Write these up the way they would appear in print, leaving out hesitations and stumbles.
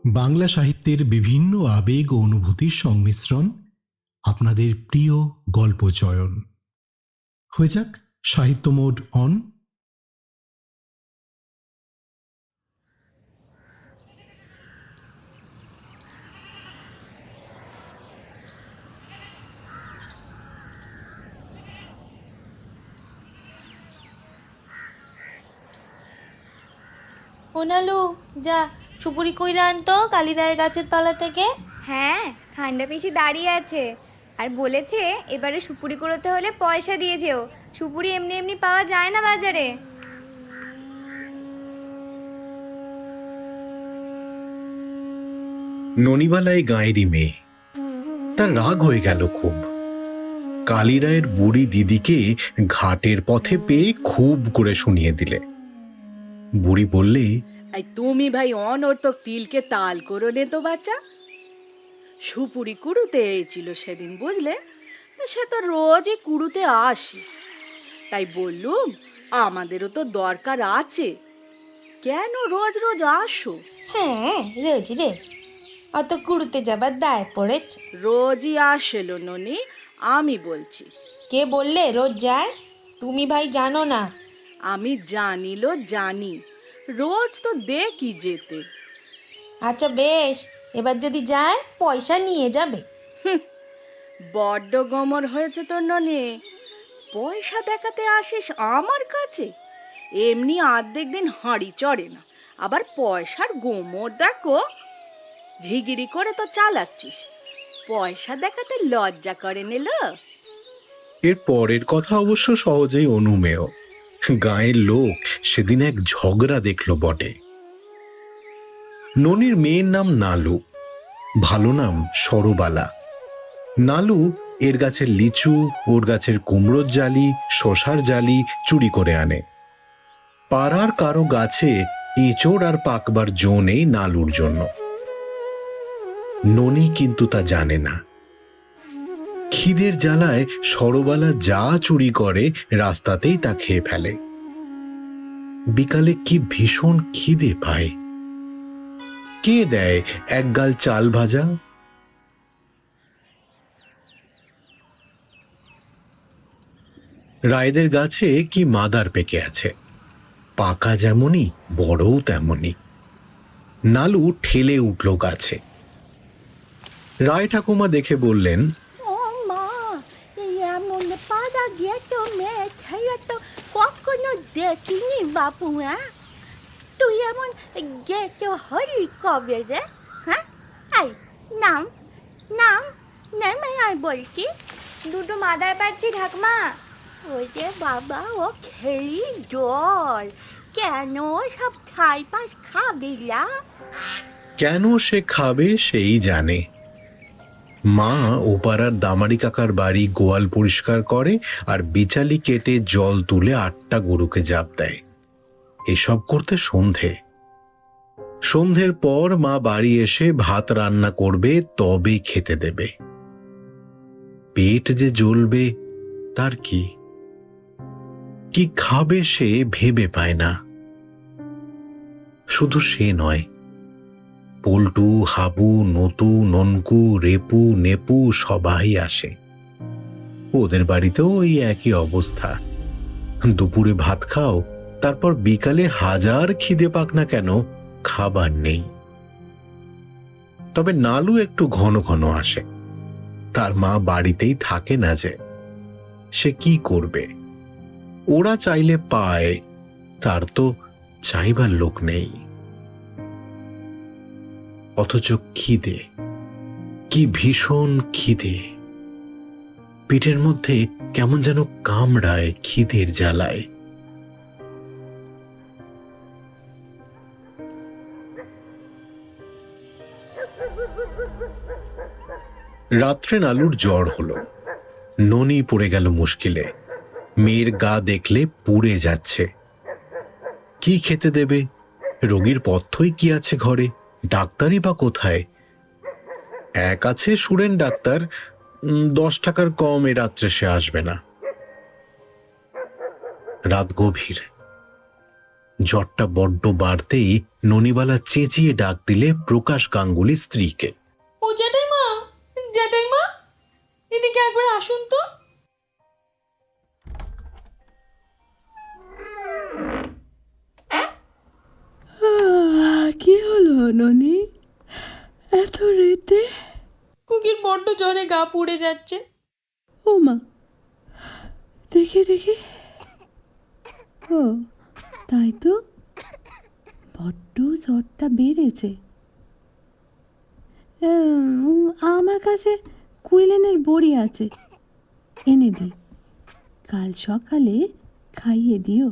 বাংলা সাহিত্যের বিভিন্ন আবেগ ও অনুভূতির সংমিশ্রণ, আপনাদের প্রিয় গল্প চয়ন। হয়ে যাক সাহিত্য মোড অন। ওনালু, যা সুপুরি কইরা আনতো কালিরায়ের গাছের তলা থেকে। হ্যাঁ, খান্ডা পিসি দাঁড়িয়ে আছে আর বলেছে এবারে সুপুরি করতে হলে পয়সা দিয়ে যেও। সুপুরি এমনি এমনি পাওয়া যায় না বাজারে। ননিবালাই গাঁয়েরই মেয়ে, তার রাগ হয়ে গেল খুব। কালিরায়ের বুড়ি দিদিকে ঘাটের পথে পেয়ে খুব করে শুনিয়ে দিলে। বুড়ি বললে, তুমি ভাই অনর্থক তিলকে তাল করো নে তো বাচ্চা। সুপুরি কুড়ুতে এসেছিল সেদিন, বুঝলে? সে তো রোজই কুড়ুতে আসে, তাই বললুম আমাদেরও তো দরকার আছে, কেন রোজ রোজ আসো? হ্যাঁ, রোজ রোজ অত কুড়ুতে যাবার দায় পড়েছে। রোজই আসেলো ননি, আমি বলছি। কে বললে রোজ যায়? তুমি ভাই জানো না? আমি জানিলো জানি, রোজ তো দেখি যেতে। আচ্ছা বেশ, এবার যদি যায় পয়সা নিয়ে যাবে। বড্ড গোমর হয়েছে তোর ননি, পয়সা দেখাতে আসিস আমার কাছে? এমনি আর্ধেক দিন হাঁড়ি চড়ে না, আবার পয়সার গোমর দেখো। ঝিগিরি করে তো চালাচ্ছিস, পয়সা দেখাতে লজ্জা করে নিল। এর পরের কথা অবশ্য সহজেই অনুমেয়। গাঁয়ের লোক সেদিন এক ঝগড়া দেখল বটে। ননির মেয়ের নাম নালু, ভালো নাম সরবালা। নালু এর গাছের লিচু, ওর গাছের কুমড়োর জালি, শশার জালি চুরি করে আনে। পাড়ার কারো গাছে এঁচোড় আর পাকবার জো নেই নালুর জন্য। ননি কিন্তু তা জানে না। খিদের জ্বালায় সরবালা যা চুরি করে রাস্তাতেই তা খেয়ে ফেলে। বিকালে কি ভীষণ খিদে পায়। কে দেয় এক গাল চাল ভাজা? রায়দের গাছে কি মাদার পেকে আছে, পাকা যেমনই বড়ও তেমনই। নালু ঠেলে উঠল গাছে। রায় ঠাকুমা দেখে বললেন, ও মা, এমন পাড়া গেছো মেয়ে ছেলে তো কখনো দেখিনি বাপু। তুই এমন গেছো হলি কবে রে? হ্যাঁ, এই নাম নাম নেমে আর বলছি। দুটো মাদার পাচ্ছি ঠাকমা। ওই যে বাবা, ও খেলি জল, কেন সব ছাই পাশ খাবিলা? কেন সে খাবে সেই জানে। মা ওপাড়ার দামারি কাকার বাড়ি গোয়াল পরিষ্কার করে আর বিচালি কেটে জল তুলে 8টা গরুকে জাপ দেয়। এসব করতে সন্ধ্যের পর মা বাড়ি এসে ভাত রান্না করবে, তবে খেতে দেবে। পেট যে জ্বলবে তার কি কি খাবে সে ভেবে পায় না। শুধু সে নয়, পল্টু, হাবু, নতু, ননকু, রেপু, নেপু সবাই আসে। ওদের বাড়িতেও ওই একই অবস্থা। দুপুরে ভাত খাও, তারপর বিকালে হাজার খিদে পাক না কেন খাবার নেই। তবে নালু একটু ঘন ঘন আসে। তার মা বাড়িতেই থাকে না যে, সে কি করবে? ওরা চাইলে পায়, তার তো চাইবার লোক নেই। অথচ খিদে, কি ভীষণ খিদে। পেটের মধ্যে কেমন যেন কামড়ায় খিদের জ্বালায়। রাত্রে নালুর জ্বর হলো। ননি পড়ে গেল মুশকিলে। মেয়ের গা দেখলে পুড়ে যাচ্ছে। কি খেতে দেবে? রোগীর পথ্যই কি আছে ঘরে? ডাক্তারই বা কোথায়? এক আছে সুরেন ডাক্তার, 10 টাকার কম এ রাত্রে সে আসবে না। রাত গভীর। জ্বরটা বড্ড বাড়তেই ননিবালা চেঁচিয়ে ডাক দিলে প্রকাশ গাঙ্গুলির স্ত্রীকে। ও জ্যাঠাইমা, জ্যাঠাইমা, এদিকে একবার আসুন তো। কি হলো ননি, এত রেতে? কুকির বড্ড জ্বরে গা পুড়ে যাচ্ছে। ও মা, দেখি দেখি। ও তাই তো, বড্ড জ্বরটা বেড়েছে। আমার কাছে কুইলেনের বড়ি আছে, এনে দিই, কাল সকালে খাইয়ে দিও।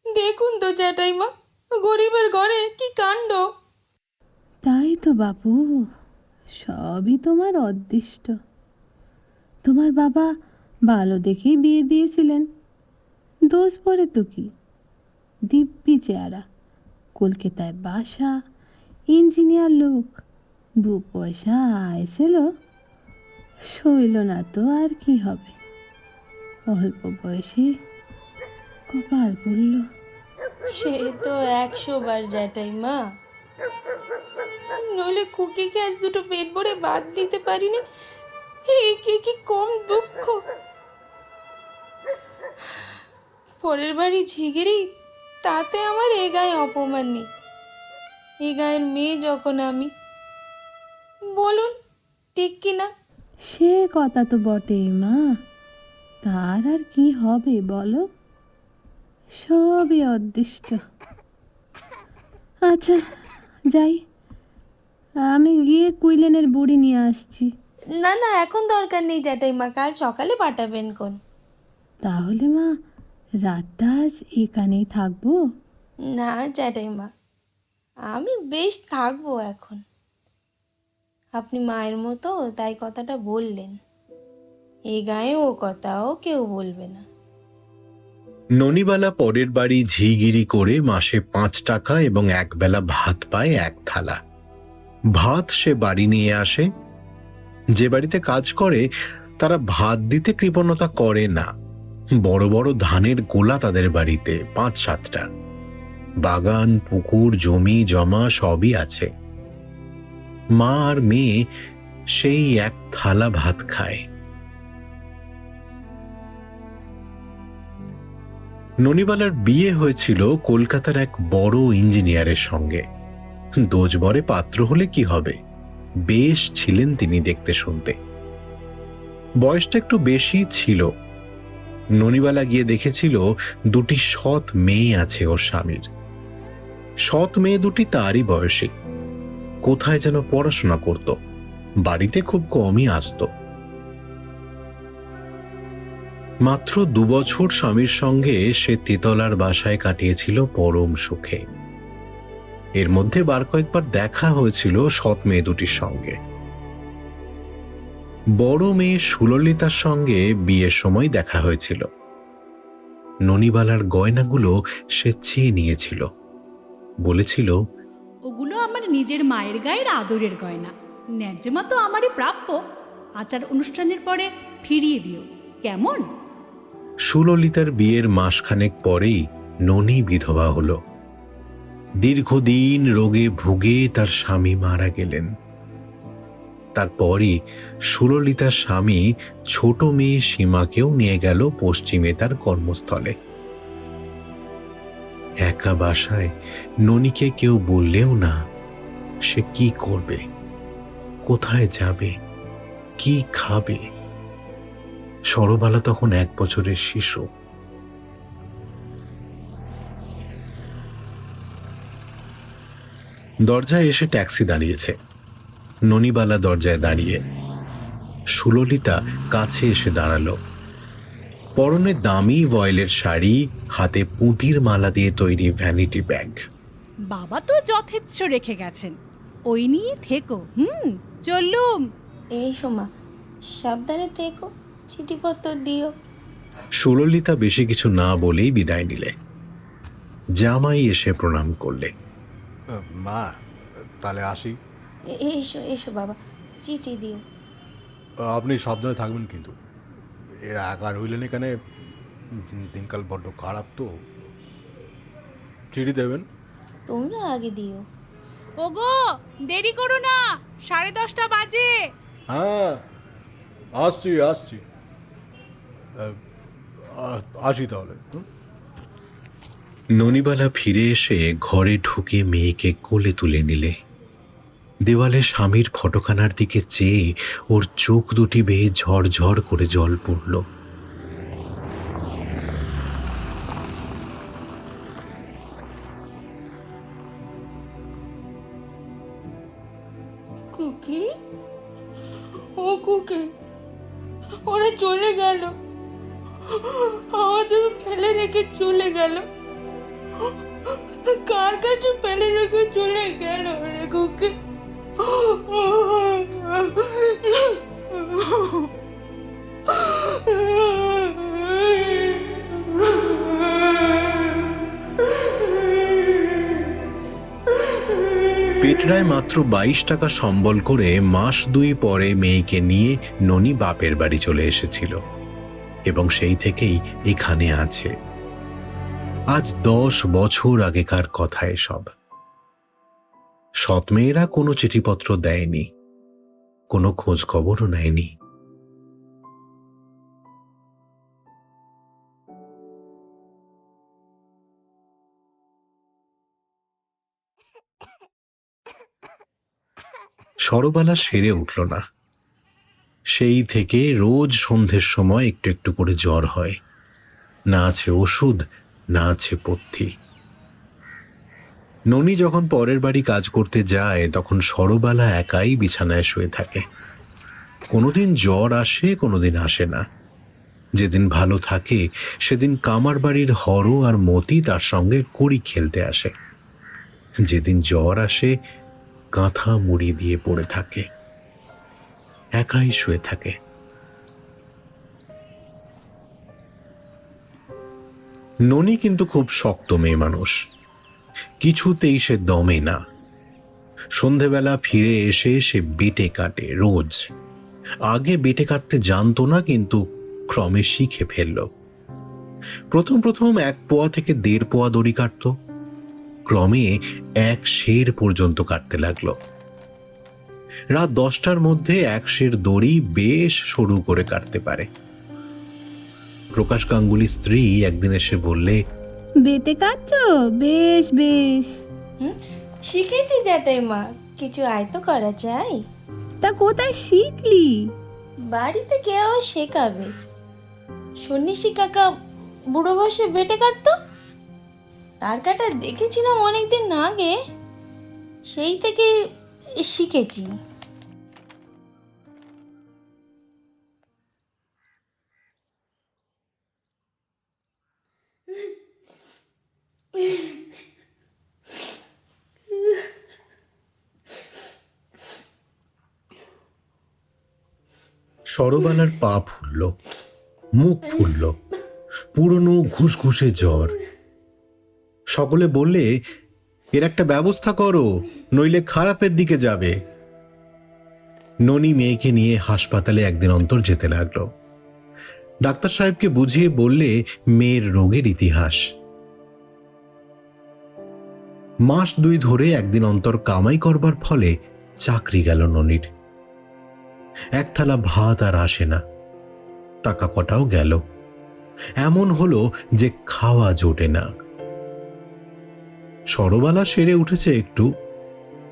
দেখুন তো জ্যাঠাইমা, গরিবের ঘরে কি কাণ্ড। তাই তো বাবু, সবই তোমার অদৃষ্ট। তোমার বাবা ভালো দেখেই বিয়ে দিয়েছিলেন, দোষ পড়ে তো কি। দিব্যি চেহারা, কলকাতায় বাসা, ইঞ্জিনিয়ার লোক, 2 পয়সা আইছিল, সইল না তো আর কি হবে। অল্প বয়সে কপাল পড়ল। সে তো 100 বার জ্যাঠাইমা, নইলে কুকিকে আজ দুটো পেট ভরে বাদ দিতে পারিনি, কি কম দুঃখ। পরের বাড়ি ঝিগিরি, তাতে আমার এ গায়ে অপমান নেই। এ গায়ের মেয়ে যখন আমি, বলুন ঠিক কি না? সে কথা তো বটেই মা, তার আর কি হবে বলো, সবই অদৃষ্ট। আচ্ছা যাই, আমি গিয়ে কুইলেনের বড়ি নিয়ে আসছি। না না, এখন দরকার নেই জ্যাঠাইমা, কাল সকালে পাঠাবেন কোন। তাহলে মা, রাতটা আজ এখানেই থাকবো? না জ্যাঠাইমা, আমি বেশ থাকবো এখন। আপনি মায়ের মতো তাই কথাটা বললেন, এই গায়ে ও কথাও কেউ বলবে না। ননিবালা পরের বাড়ি ঝিগিরি করে মাসে 5 টাকা এবং একবেলা ভাত পায় 1 থালা। ভাত সে বাড়ি নিয়ে আসে। যে বাড়িতে কাজ করে তারা ভাত দিতে কৃপণতা করে না। বড় বড় ধানের গোলা তাদের বাড়িতে 5-7টা, বাগান, পুকুর, জমি জমা সবই আছে। মা আর মেয়ে সেই 1 থালা ভাত খায়। ননিবালার বিয়ে হয়েছিল কলকাতার এক বড় ইঞ্জিনিয়ারের সঙ্গে। দোজবরে পাত্র হলে কি হবে, বেশ ছিলেন তিনি দেখতে শুনতে। বয়সটা একটু বেশি ছিল। ননিবালা গিয়ে দেখেছিল 2টি সৎ মেয়ে আছে ওর স্বামীর। সৎ মেয়ে 2টি তারই বয়সী, কোথায় যেন পড়াশোনা করত, বাড়িতে খুব কমই আসতো। মাত্র 2 বছর স্বামীর সঙ্গে সে তেতলার বাসায় কাটিয়েছিল পরম সুখে। এর মধ্যে বার কয়েকবার দেখা হয়েছিল সৎ মেয়ে 2টির সঙ্গে। বড় মেয়ে সুললিতার সঙ্গে বিয়ের সময় দেখা হয়েছিল। ননিবালার গয়নাগুলো সে চেয়ে নিয়েছিল, বলেছিল, ওগুলো আমার নিজের মায়ের গায়ের আদরের গয়না, ন্যায্য মতো আমারই প্রাপ্য। আচার অনুষ্ঠানের পরে ফিরিয়ে দিও, কেমন? সুললিতার বিয়ের মাসখানেক পরেই ননি বিধবা হল। দীর্ঘদিন রোগে ভুগে তার স্বামী মারা গেলেন। তারপরই সুললিতার স্বামী ছোট মেয়ে সীমাকেও নিয়ে গেল পশ্চিমে তার কর্মস্থলে। একা বাসায় ননিকে কেউ বললেও না সে কি করবে, কোথায় যাবে, কি খাবে। সরবালা তখন 1 বছরের শিশু। দরজায় এসে ট্যাক্সি দাঁড়িয়েছে। ননিবালা দরজায় দাঁড়িয়ে, সুললিতা কাছে এসে দাঁড়ালো। পরনে দামি ভয়েলের শাড়ি, হাতে পুঁতির মালা দিয়ে তৈরি ভ্যানিটি ব্যাগ। বাবা তো যথেচ্ছ রেখে গেছেন, ওই নিয়ে থেকো। চললুম। এই সোমা, সাবধানে থেকো, চিঠিপত্র দিও। সুললিতা বেশি কিছু না বলেই বিদায় নিলে। জামাই এসে প্রণাম করলে। মা, তাহলে আসি। এসো এসো বাবা, চিঠি দিও। আপনি সাবধানে থাকবেন কিন্তু, এরা একা রইলেন এখানে, দিনকাল বড্ড খারাপ তো। চিঠি দেবেন? তোমরা আগে দিও। ওগো, দেরি করো না, 10:30 বাজে। হ্যাঁ, আসছি আসছি। আসি তাহলে। ননিবালা ফিরে এসে ঘরে ঢুকে মেয়েকে কোলে তুলে নিলে। দেওয়ালে স্বামীর ফটোখানার দিকে চেয়ে ওর চোখ দুটি বেয়ে ঝরঝর করে জল পড়ল। কুকি, ও কুকি, ওরা চলে গেল, আমাদের ফেলে রেখে চলে গেল। কার কাছে ফেলে রেখে চলে গেল রে কুকি? পেটরায় মাত্র 22 টাকা সম্বল করে মাস 2 পরে মেয়েকে নিয়ে ননি বাপের বাড়ি চলে এসেছিল এবং সেই থেকেই এখানে আছে। আজ 10 বছর আগেকার কথা এসব। সৎমেয়েরা কোনো চিঠিপত্র দেয়নি, কোনো খোঁজ খবরও নেয়নি। সরবালা সেরে উঠল না। সেই থেকে রোজ সন্ধ্যের সময় একটু একটু করে জ্বর হয়। না আছে ওষুধ, না আছে পথ্যি। ননি যখন পরের বাড়ি কাজ করতে যায় তখন সরবালা একাই বিছানায় শুয়ে থাকে। কোনোদিন জ্বর আসে, কোনোদিন আসে না। যেদিন ভালো থাকে সেদিন কামার বাড়ির হর আর মতি তার সঙ্গে কড়ি খেলতে আসে। যেদিন জ্বর আসে কাঁথা মুড়ি দিয়ে পড়ে থাকে, একাই শুয়ে থাকে। ননি কিন্তু খুব শক্ত মেয়ে মানুষ, কিছুতেই সে দমে না। সন্ধেবেলা ফিরে এসে সে বেটে কাটে রোজ। আগে বেটে কাটতে জানতো না, কিন্তু ক্রমে শিখে ফেলল। প্রথম প্রথম 1 পোয়া থেকে 1.5 পোয়া দড়ি কাটতো, ক্রমে 1 সের পর্যন্ত কাটতে লাগলো। রাত 10টার মধ্যে 1 সের দড়ি বেশ সরু করে কাটতে পারে। প্রকাশ গাঙ্গুলি স্ত্রী একদিন এসে বললে, বেটে কাটছো? বেশ বেশ। শিখেছি জ্যাঠাইমা, কিছু আয়তো করা যায়। তা কোথায় শিখলি? বাড়িতে কে আবার শেখাবে? সন্ন্যাসী কাকা বুড়ো বসে বেটে কাটতো, তার কাটা দেখেছিলাম অনেকদিন আগে, সেই থেকে শিখেছি। সরবালার পা ফুলল, মুখ ফুলল, পুরনো ঘুষঘুষে জ্বর। সকলে বললে, এর একটা ব্যবস্থা করো, নইলে খারাপের দিকে যাবে। ননি মেয়েকে নিয়ে হাসপাতালে একদিন অন্তর যেতে লাগলো। ডাক্তার সাহেবকে বুঝিয়ে বললে মেয়ের রোগের ইতিহাস। মাস 2 ধরে একদিন অন্তর কামাই করবার ফলে চাকরি গেল ননির। 1 থালা ভাত আর আসে না, টাকা কটাও গেল। এমন হলো যে খাওয়া জোটে না। সরবালা সেরে উঠেছে একটু,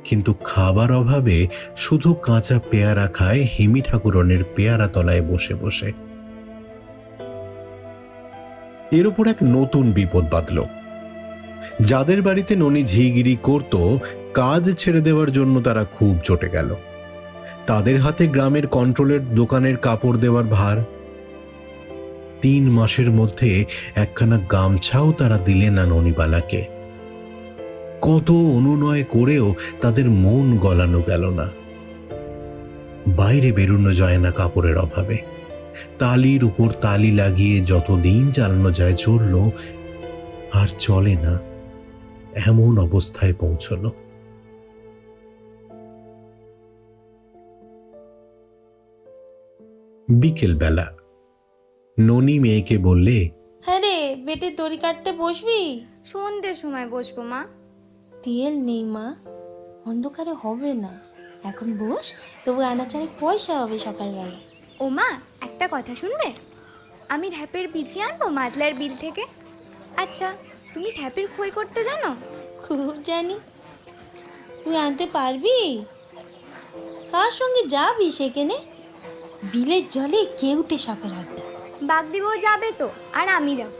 কিন্তু খাবার অভাবে শুধু কাঁচা পেয়ারা খায় হিমি ঠাকুরনের পেয়ারা তলায় বসে বসে। এর উপর এক নতুন বিপদ বাঁধল। যাদের বাড়িতে ননি ঝিগিরি করত, কাজ ছেড়ে দেওয়ার জন্য তারা খুব চটে গেল। তাদের হাতে গ্রামের কন্ট্রোলের দোকানের কাপড় দেওয়ার ভার। 3 মাসের মধ্যে একখানা গামছাও তারা দিলে না ননিবালাকে। কত অনুনয় করেও তাদের মন গলানো গেল না। বাইরে বেরোনো যায় না কাপড়ের অভাবে। তালির উপর তালি লাগিয়ে যতদিন চালানো যায় চলল, আর চলে না, এমন অবস্থায় পৌঁছল। বিকেল বেলা ননি মেয়েকে বললে, হ্যাঁ রে, বেটে দড়ি কাটতে বসবি? সন্ধ্যের সময় বসবো মা। তেল নেই মা, অন্ধকারে হবে না। এখন বস, তবু আনাচারে পয়সা হবে সকালবেলা। ও মা, একটা কথা শুনবে? আমি ঢ্যাপের বিচি আনবো মাদলার বিল থেকে। আচ্ছা, তুমি ঢ্যাপের খই করতে জানো? খুব জানি। তুই আনতে পারবি? কার সঙ্গে যাবি সেখানে? বিলের জলে কেউটে সাপের আড্ডা। বাগদিবও যাবে তো, আর আমি যাব।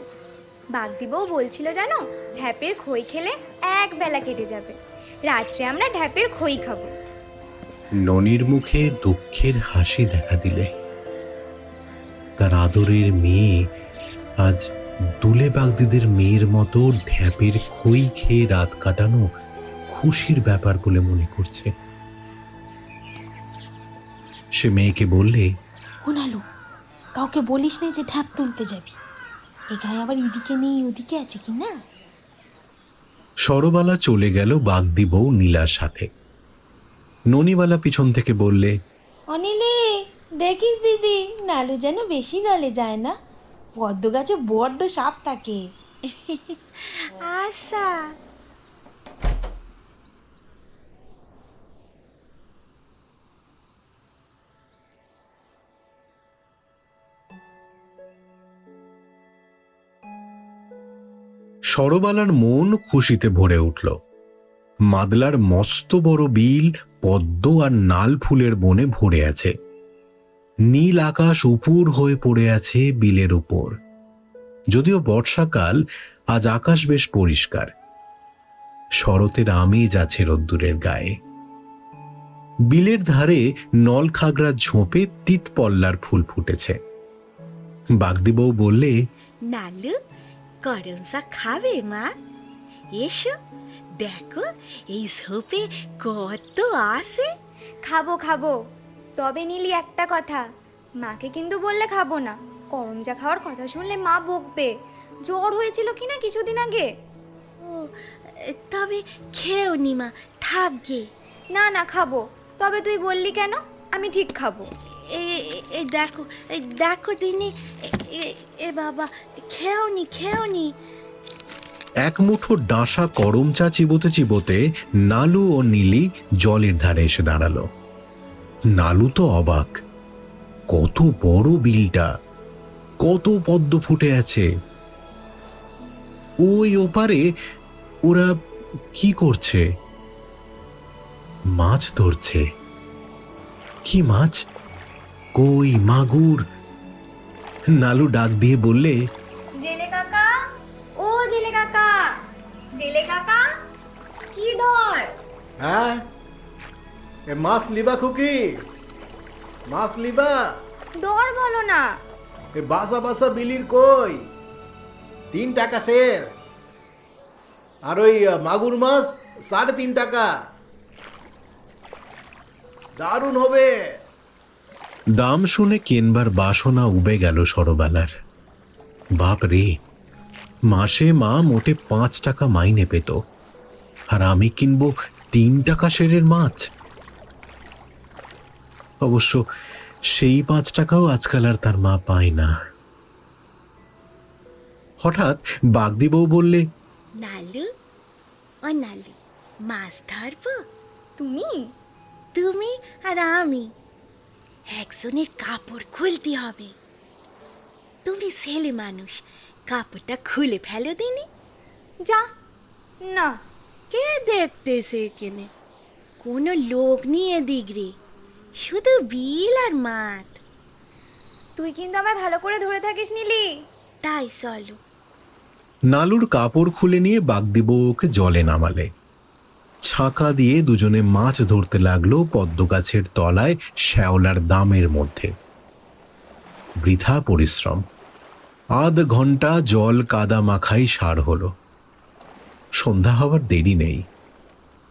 বাগদিবও বলছিল জানো, ঢ্যাপের খই খেলে এক বেলা কেটে যাবে। রাত্রে আমরা ঢ্যাপের খই খাবো। ননির মুখে দুঃখের হাসি দেখা দিলে। তার আদরের মেয়ে আজ দুলে বাগদিদের মেয়ের মতো ঢ্যাপের খই খেয়ে রাত কাটানো খুশির ব্যাপার বলে মনে করছে। সে মেয়েকে বললে, হোনালু, কাউকে বলিস না যে ঢ্যাপ তুলতে যাবি। এ গায়ে আবার এদিকে নেই ওদিকে আছে কি না। সরবালা চলে গেল বাগদি বউ নীলার সাথে। ননিবালা পিছন থেকে বললে, অনিলে, দেখিস দিদি, নালু যেন বেশি জলে যায় না। পদ্ম গাছে বড্ড সাপ থাকে। আচ্ছা। সরবালার মন খুশিতে ভরে উঠল। মাদলার মস্ত বড় বিল পদ্ম আর নাল ফুলের বনে ভরে আছে। নীল আকাশ উপুর হয়ে পড়ে আছে বিলের উপর। যদিও বর্ষাকাল, আজ আকাশ বেশ পরিষ্কার। শরতের আমেজ আছে রোদ্দুরের গায়ে। বিলের ধারে নলখাগড়ার ঝোপে তিতপল্লার ফুল ফুটেছে। বাগদি বউ বললে, নালু, গরম চা খাবে মা? এসো, দেখো এই ঝোপে কত আছে। খাবো খাবো, তবে নীলি একটা কথা, মাকে কিন্তু বললে খাবো না। করমচা খাওয়ার কথা শুনলে মা বকবে। জ্বর হয়েছিল কিনা কিছুদিন আগে। ও, তবে খেও নি মা, থাকবে। না না, খাবো। তবে তুই বললি কেন? আমি ঠিক খাবো। এই দেখো, দেখো দিনি, এ বাবা, খেওনি খেওনি। এক মুঠো ডাঁসা করম চা চিবোতে চিবোতে নালু ও নীলি জলের ধারে এসে দাঁড়ালো। নালু তো অবাক। কত বড় বিলটা, কত পদ্ম ফুটে আছে। ওই ওপারে ওরা কি করছে? মাছ ধরছে। কি মাছ? কই, মাগুর? নালু ডাক দিয়ে বললে, জেলে কাকা, ও জেলে কাকা, জেলে কাকা, কি ধর? হ্যাঁ, এ মাছ লিবা খুকি? মাছ লিবা? ধর বলো না। এ বাসা বাসা বিলির কই? 3 টাকা সের। আর ওই মাগুর মাছ 3.5 টাকা। দারুণ হবে। দাম শুনে কেনবার বাসনা উবে গেল সরবালার। বাপ রে, মাসে মা মোটে 5 টাকা মাইনে পেত, আর আমি কিনবো 3 টাকা সেরের মাছ। অবশ্য সেই 5 টাকাও আজকাল আর তার মা পায় না। হঠাৎ বাগদি বউ বললে, নালু, ও নালু, মাছ ধরবো? তুমি? তুমি আর আমি। একজনের কাপড় খুলতে হবে। তুমি ছেলে মানুষ, কাপড়টা খুলে ফেলো দিনি। যা না। কে দেখতেছে এখানে? কোনো লোক নিয়ে দিগরে, শুধু বিল আর মাঠ। তুই কিন্তু আমায় ভালো করে ধরে থাকিস নীলি। তাই চলো। নালুর কাপড় খুলে নিয়ে বাগদি বউ ওকে জলে নামালে। ছাঁকা দিয়ে দুজনে মাছ ধরতে লাগলো পদ্ম গাছের তলায় শ্যাওলার দামের মধ্যে। বৃথা পরিশ্রম। আধ ঘন্টা জল কাদা মাখাই সার হলো। সন্ধ্যা হওয়ার দেরি নেই।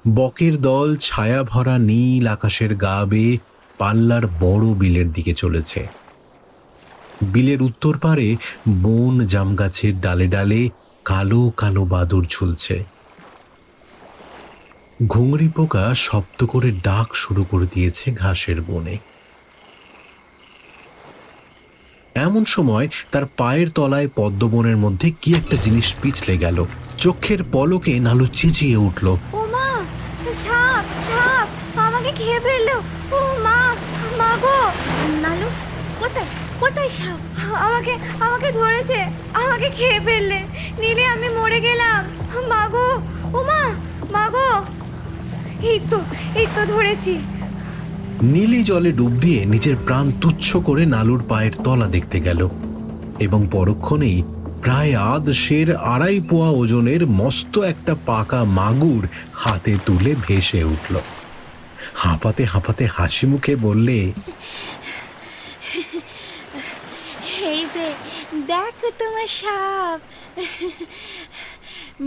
বকের দল ছায়া ভরা নীল আকাশের গা বেয়ে পাল্লার বড় বিলের দিকে চলেছে। বিলের উত্তর পারে বন জাম গাছের ডালে ডালে কালো কালো বাদুড় ঝুলছে। ঘুঙরি পোকা শব্দ করে ডাক শুরু করে দিয়েছে ঘাসের বনে। এমন সময় তার পায়ের তলায় পদ্মবনের মধ্যে কি একটা জিনিস পিছলে গেল। চোখের পলকে নালু চেঁচিয়ে উঠল। ও মা, সাপ সাপ আমাকে খেয়ে ফেললো। ও মা, মা গো। নালু, কোথায় কোথায় সাপ? আমাকে আমাকে ধরেছে, আমাকে খেয়ে ফেললে। নিলে আমি মরে গেলাম। মা গো, ও মা, মা গো। এই তো ধরেছি। নীলি জলে ডুব দিয়ে নিজের প্রাণ তুচ্ছ করে নালুর পায়ের তলা দেখতে গেল এবং পরক্ষণেই প্রায় আধশের 2.5 পোয়া ওজনের মস্ত একটা পাকা মাগুর হাতে তুলে ভেসে উঠল। হাঁপাতে হাঁপাতে হাসি মুখে বললে, এই যে দেখো তোমার সাপ।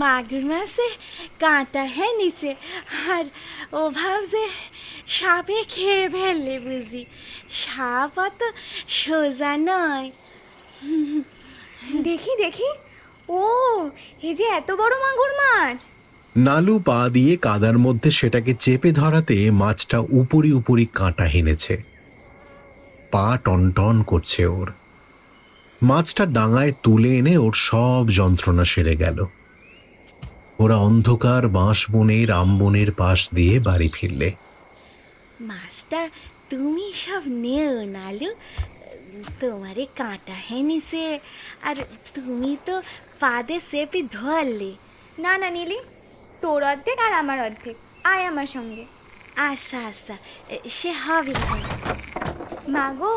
মাগুর মাছে কাঁটা হ্যাঁ নিচে, আর ও ভাবছে সাপে খেয়ে ফেললে বুঝি। সাপ অত সোজা নয়। দেখি দেখি, ও এই যে এত বড় মাগুর মাছ। নালু পা দিয়ে কাদার মধ্যে সেটাকে চেপে ধরাতে মাছটা উপরি উপরি কাঁটা হেনেছে। পা টনটন করছে ওর। মাছটা ডাঙায় তুলে এনে ওর সব যন্ত্রণা সেরে গেল। ওরা অন্ধকার বাঁশ বনের আমবনের পাশ দিয়ে বাড়ি ফিরলে। মাছটা তুমি সব নেও নালু, তোমারে কাঁটা হেনিছে, আর তুমি তো পাদে চেপে ধরলে। না না নীলি, তোর অর্ধেক আর আমার অর্ধেক। আয় আমার সঙ্গে। আচ্ছা আচ্ছা, সে হবে। মা গো,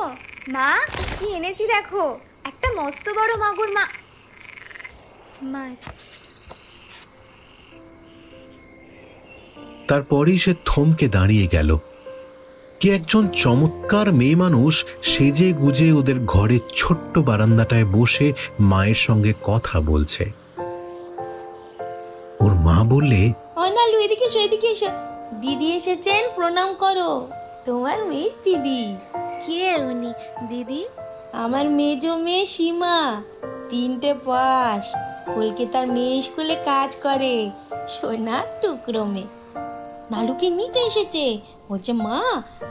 মা কি এনেছি দেখো, একটা মস্ত বড় মাগুর মাছ। তারপরেই সে থমকে দাঁড়িয়ে গেল। কে একজন চমৎকার মেয়ে মানুষ সেজে গুজে ওদের ঘরের ছোট্ট বারান্দাটায় বসে মায়ের সঙ্গে কথা বলছে। ওর মা বললে, নালু এদিকে এসো, এদিকে এসো। দিদি এসেছেন, প্রণাম করো। তোমার মেয়ে দিদি। কে উনি দিদি? আমার মেজো মেয়ে সীমা, 3টে পাস, কলকাতার মেয়ে স্কুলে কাজ করে। সোনার টুকরো মেয়ে। নালুকে নিতে এসেছে, বলছে মা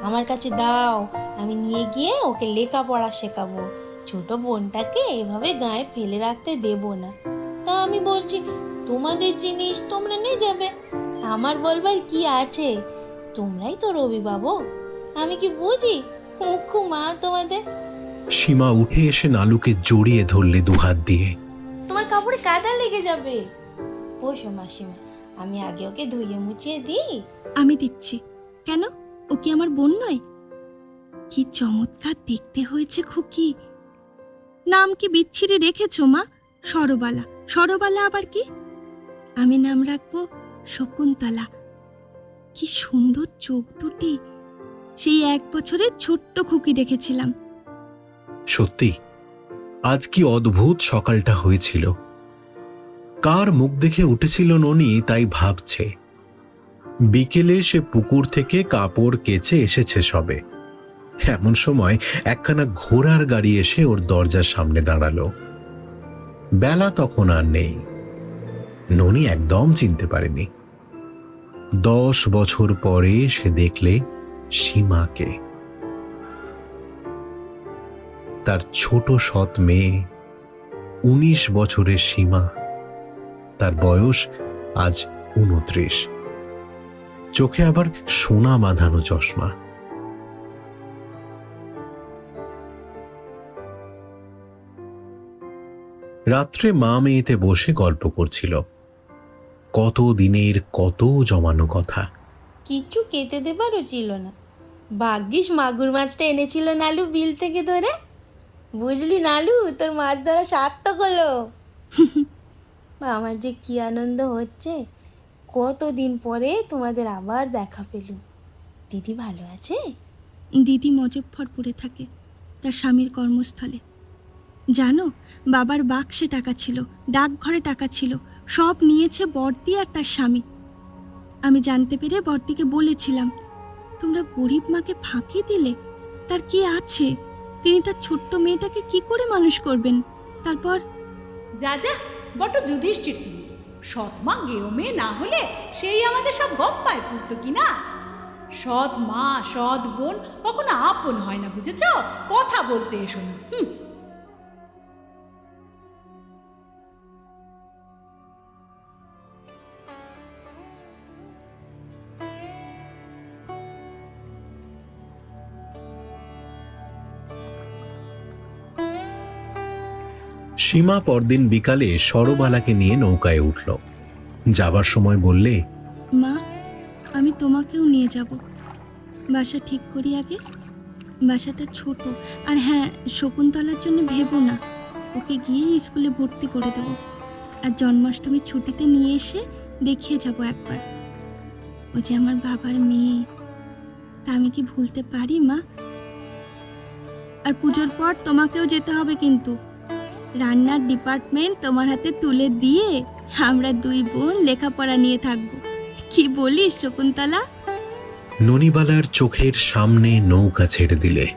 আমার কাছে দাও, আমি নিয়ে গিয়ে ওকে লেখাপড়া শেখাবো। ছোট বোনটাকে এভাবে গায়ে ফেলে রাখতে দেব না। তা আমি বলছি তোমাদের জিনিস তোমরা নিয়ে যাবে, আমার বলবার কি আছে? তোমরাই তো অভিভাবক, আমি কি বুঝি? মুখ্য মা তোমাদের। সীমা উঠে এসে নালুকে জড়িয়ে ধরলে দুহাত দিয়ে। তোমার কাপড়ে কাদা লেগে যাবে। বসো মাসিমা, আমি আগে ওকে ধুয়ে মুছিয়ে দিই। আমি দিচ্ছি। কেন, ও কি আমার বোন নয়? কি চমৎকার দেখতে হয়েছে খুকি। নাম কি বিচ্ছিরি রেখেছো মা? সরবালা। সরবালা আবার কি? আমি নাম রাখবো শকুন্তলা। কি সুন্দর চোখ দুটি। সেই 1 বছরের ছোট্ট খুকি দেখেছিলাম। সত্যি আজ কি অদ্ভুত সকালটা হয়েছিল। কার মুখ দেখে উঠেছিল ননি তাই ভাবছে। বিকেলে সে পুকুর থেকে কাপড় কেচে এসেছে সবে। এমন সময় একখানা ঘোড়ার গাড়ি এসে ওর দরজার সামনে দাঁড়ালো। বেলা তখন আর নেই। ননি একদম চিনতে পারেনি। 10 বছর পরে সে দেখলে সীমাকে, তার ছোট সৎ মেয়ে, 19 বছরের সীমা। তার বয়স আজ 29। চোখে আবার সোনা বাঁধানো চশমা। রাত্রে মা মেয়েতে বসে গল্প করছিল। কত দিনের কত জমানো কথা। কিচ্ছু খেতে দেবারও ছিল না। ভাগ্যিস মাগুর মাছটা এনেছিল নালু বিল থেকে ধরে। বুঝলি নালু, তোর মাছ ধরা সার্থক হলো। আমার যে কি আনন্দ হচ্ছে, কতদিন পরে তোমাদের আবার দেখা পেলুম। দিদি ভালো আছে? দিদি মজফ্ফরপুরে থাকে, তার স্বামীর কর্মস্থলে। জানো, বাবার বাক্সে টাকা ছিল, ডাকঘরে টাকা ছিল, সব নিয়েছে বর্দি আর তার স্বামী। আমি জানতে পেরে বর্দিকে বলেছিলাম, তোমরা গরিব মাকে ফাঁকি দিলে। তার কি আছে? তিনি তার ছোট্ট মেয়েটাকে কি করে মানুষ করবেন? তারপর যা যা, বড় যুধিষ্ঠির তুমি। সৎ মা গেও মেয়ে না হলে সেই আমাদের সব গপ্পায় পড়তো কি না? সৎ মা সৎ বোন কখনো আপন হয় না, বুঝেছ? কথা বলতে এসো না। সীমা পরদিন বিকালে সরবালাকে নিয়ে নৌকায় উঠল। যাবার সময় বললে, মা, আমি তোমাকেও নিয়ে যাব। বাসা ঠিক করি আগে। বাসাটা ছোট, আর হ্যাঁ, শকুন্তলার জন্য ভেবো না, ওকে গিয়ে স্কুলে ভর্তি করে দেবো। আর জন্মাষ্টমী ছুটিতে নিয়ে এসে দেখিয়ে যাব একবার। ও যে আমার বাবার মেয়ে, তা আমি কি ভুলতে পারি মা? আর পুজোর পর তোমাকেও যেতে হবে কিন্তু। রান্নার ডিপার্টমেন্ট তোমার হাতে তুলে দিয়ে আমরা দুই বোন লেখাপড়া নিয়ে থাকবো। কি বলিস শকুন্তলা? ননিবালার চোখের সামনে নৌকা ছেড়ে দিলে।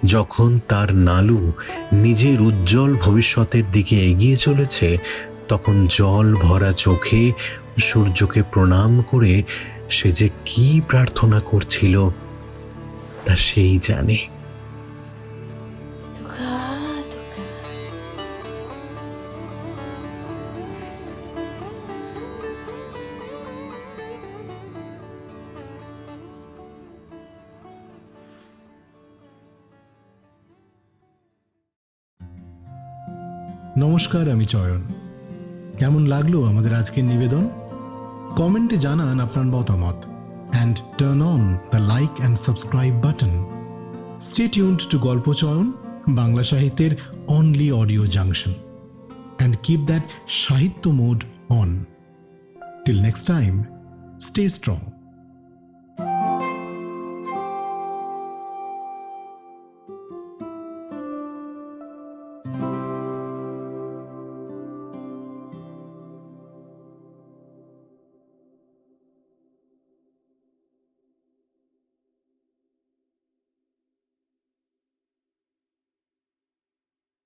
যখন তার নালু নিজের উজ্জ্বল ভবিষ্যতের দিকে এগিয়ে চলেছে, তখন জল ভরা চোখে সূর্যকে প্রণাম করে সে যে কি প্রার্থনা করছিল তা সেই জানে। নমস্কার, আমি চয়ন। কেমন লাগলো আমাদের আজকের নিবেদন? কমেন্টে জানান আপনার মতামত and turn on the like and subscribe button. Stay tuned to গল্প চয়ন, বাংলা সাহিত্যের only audio junction, and keep that সাহিত্য mode on. Till next time, stay strong.